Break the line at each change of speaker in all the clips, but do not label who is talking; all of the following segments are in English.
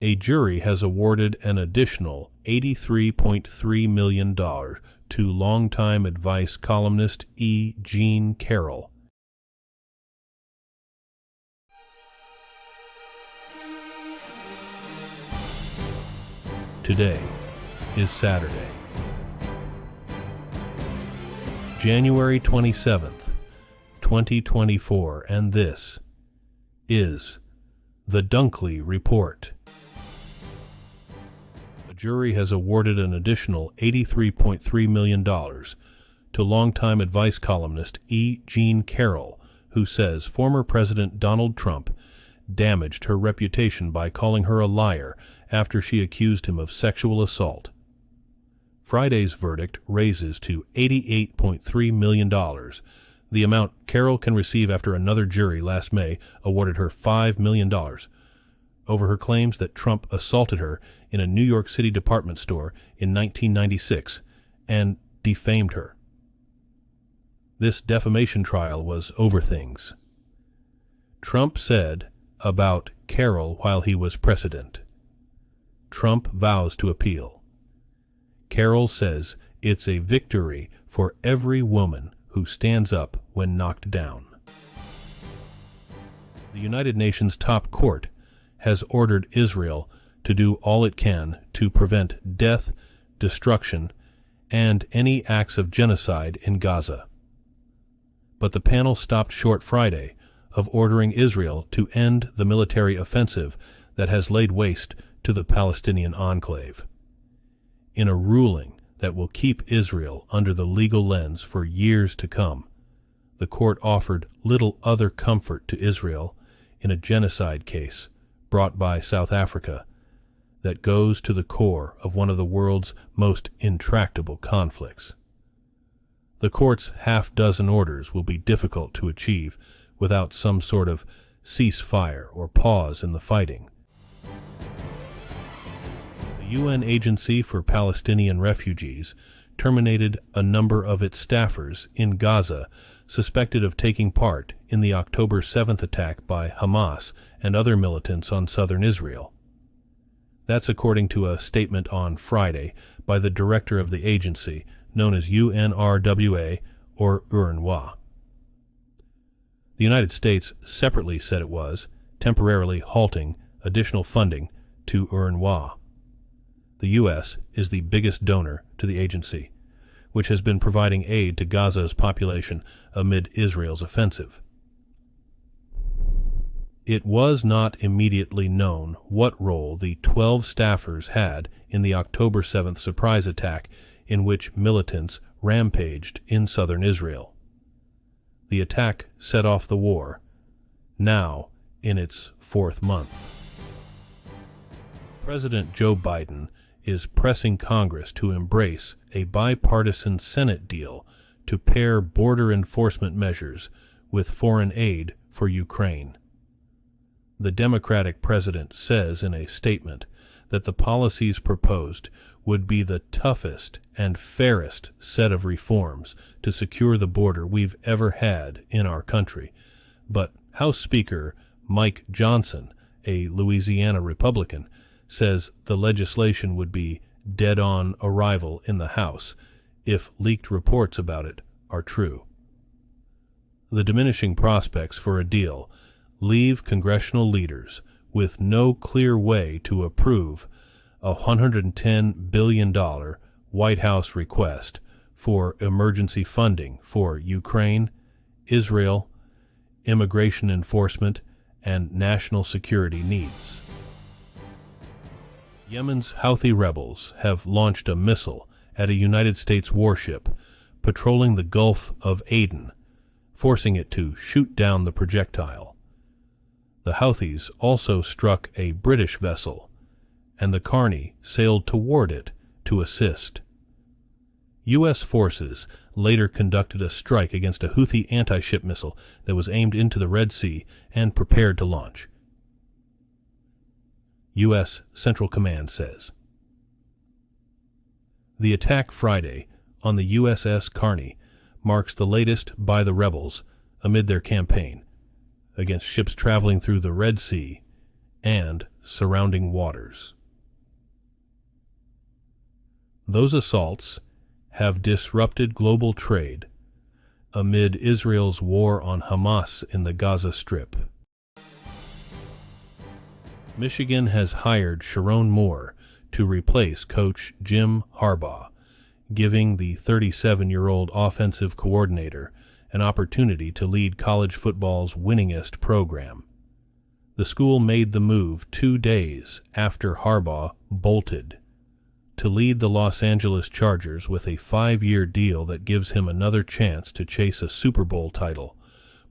A jury has awarded an additional $83.3 million to longtime advice columnist E. Jean Carroll. Today is Saturday, January 27th, 2024, and this is the Dunkley Report. A jury has awarded an additional $83.3 million to longtime advice columnist E. Jean Carroll, who says former President Donald Trump damaged her reputation by calling her a liar after she accused him of sexual assault. Friday's verdict raises to $88.3 million, the amount Carroll can receive after another jury last May awarded her $5 million over her claims that Trump assaulted her in a New York City department store in 1996 and defamed her. This defamation trial was over things. Trump said about Carroll while he was president. Trump vows to appeal. Carroll says it's a victory for every woman who stands up when knocked down. The United Nations top court has ordered Israel to do all it can to prevent death, destruction, and any acts of genocide in Gaza. But the panel stopped short Friday of ordering Israel to end the military offensive that has laid waste to the Palestinian enclave. In a ruling that will keep Israel under the legal lens for years to come, the court offered little other comfort to Israel in a genocide case brought by South Africa that goes to the core of one of the world's most intractable conflicts. The court's half-dozen orders will be difficult to achieve without some sort of ceasefire or pause in the fighting. The UN Agency for Palestinian Refugees terminated a number of its staffers in Gaza suspected of taking part in the October 7th attack by Hamas and other militants on southern Israel. That's according to a statement on Friday by the director of the agency, known as UNRWA or UNRWA. The United States separately said it was temporarily halting additional funding to UNRWA. The U.S. is the biggest donor to the agency, which has been providing aid to Gaza's population amid Israel's offensive. It was not immediately known what role the 12 staffers had in the October 7th surprise attack in which militants rampaged in southern Israel. The attack set off the war, now in its fourth month. President Joe Biden is pressing Congress to embrace a bipartisan Senate deal to pair border enforcement measures with foreign aid for Ukraine. The Democratic president says in a statement that the policies proposed would be the toughest and fairest set of reforms to secure the border we've ever had in our country. But House Speaker Mike Johnson, a Louisiana Republican, says the legislation would be dead-on arrival in the House if leaked reports about it are true. The diminishing prospects for a deal leave congressional leaders with no clear way to approve a $110 billion White House request for emergency funding for Ukraine, Israel, immigration enforcement, and national security needs. Yemen's Houthi rebels have launched a missile at a United States warship patrolling the Gulf of Aden, forcing it to shoot down the projectile. The Houthis also struck a British vessel, and the Carney sailed toward it to assist. U.S. forces later conducted a strike against a Houthi anti-ship missile that was aimed into the Red Sea and prepared to launch. U.S. Central Command says. The attack Friday on the USS Carney marks the latest by the rebels amid their campaign against ships traveling through the Red Sea and surrounding waters. Those assaults have disrupted global trade amid Israel's war on Hamas in the Gaza Strip. Michigan has hired Sherrone Moore to replace coach Jim Harbaugh, giving the 37-year-old offensive coordinator an opportunity to lead college football's winningest program. The school made the move 2 days after Harbaugh bolted to lead the Los Angeles Chargers with a 5-year deal that gives him another chance to chase a Super Bowl title.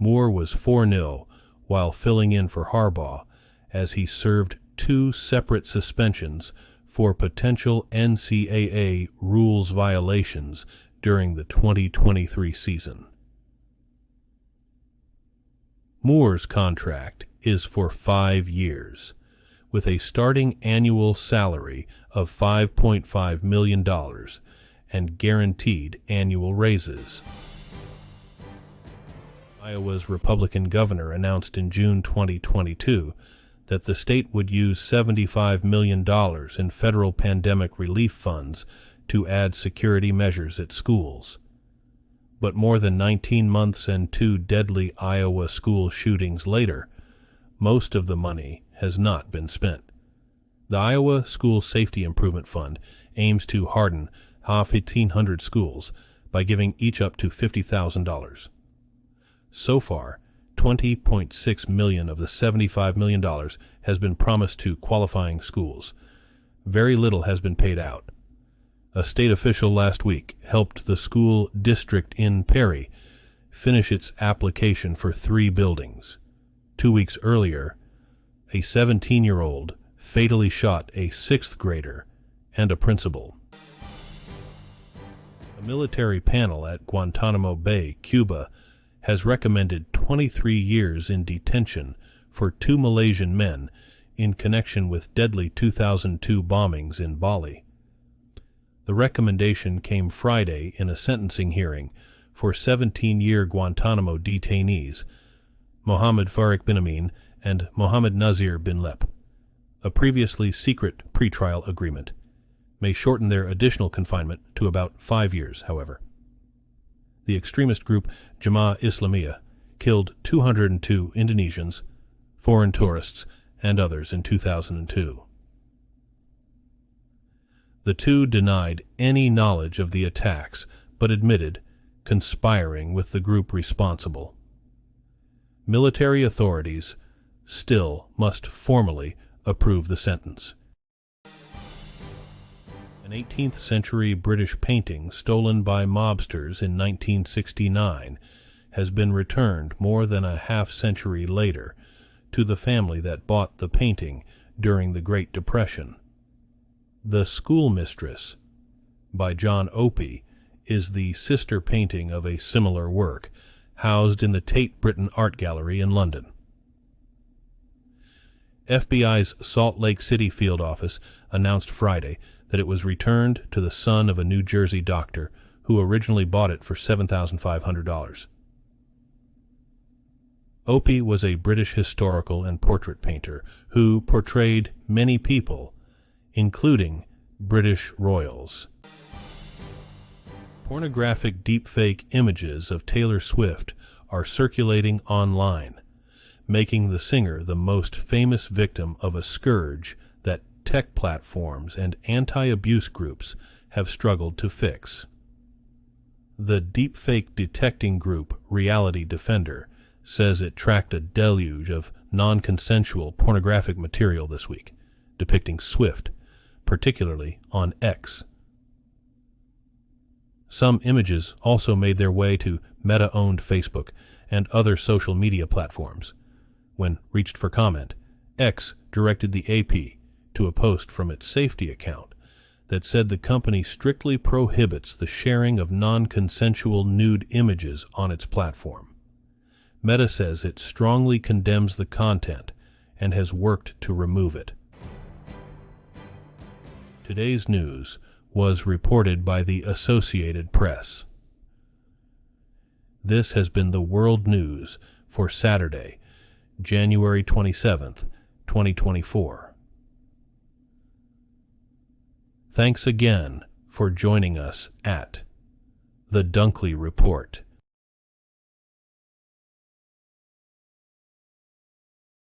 Moore was 4-0 while filling in for Harbaugh as he served 2 separate suspensions for potential NCAA rules violations during the 2023 season. Moore's contract is for 5 years, with a starting annual salary of $5.5 million and guaranteed annual raises. Iowa's Republican governor announced in June 2022 that the state would use $75 million in federal pandemic relief funds to add security measures at schools. But more than 19 months and 2 deadly Iowa school shootings later, most of the money has not been spent. The Iowa School Safety Improvement Fund aims to harden half 1,800 schools by giving each up to $50,000. So far, $20.6 million of the $75 million has been promised to qualifying schools. Very little has been paid out. A state official last week helped the school district in Perry finish its application for 3 buildings. 2 weeks earlier, a 17-year-old fatally shot a 6th grader and a principal. A military panel at Guantanamo Bay, Cuba, has recommended 23 years in detention for 2 Malaysian men in connection with deadly 2002 bombings in Bali. The recommendation came Friday in a sentencing hearing for 17-year Guantanamo detainees, Mohammed Farik bin Amin and Mohammed Nazir bin Lep. A previously secret pretrial agreement may shorten their additional confinement to about 5 years, however. The extremist group Jemaah Islamiyah killed 202 Indonesians, foreign tourists, and others in 2002. The 2 denied any knowledge of the attacks, but admitted conspiring with the group responsible. Military authorities still must formally approve the sentence. An 18th century British painting stolen by mobsters in 1969 has been returned more than a half-century later to the family that bought the painting during the Great Depression. The Schoolmistress, by John Opie, is the sister painting of a similar work, housed in the Tate Britain Art Gallery in London. FBI's Salt Lake City field office announced Friday that it was returned to the son of a New Jersey doctor who originally bought it for $7,500. Opie was a British historical and portrait painter who portrayed many people, including British royals. Pornographic deepfake images of Taylor Swift are circulating online, making the singer the most famous victim of a scourge that tech platforms and anti-abuse groups have struggled to fix. The deepfake detecting group Reality Defender says it tracked a deluge of non-consensual pornographic material this week, depicting Swift, particularly on X. Some images also made their way to Meta-owned Facebook and other social media platforms. When reached for comment, X directed the AP to a post from its safety account that said the company strictly prohibits the sharing of non-consensual nude images on its platform. Meta says it strongly condemns the content and has worked to remove it. Today's news was reported by the Associated Press. This has been the World News for Saturday, January 27th, 2024. Thanks again for joining us at The Dunkley Report.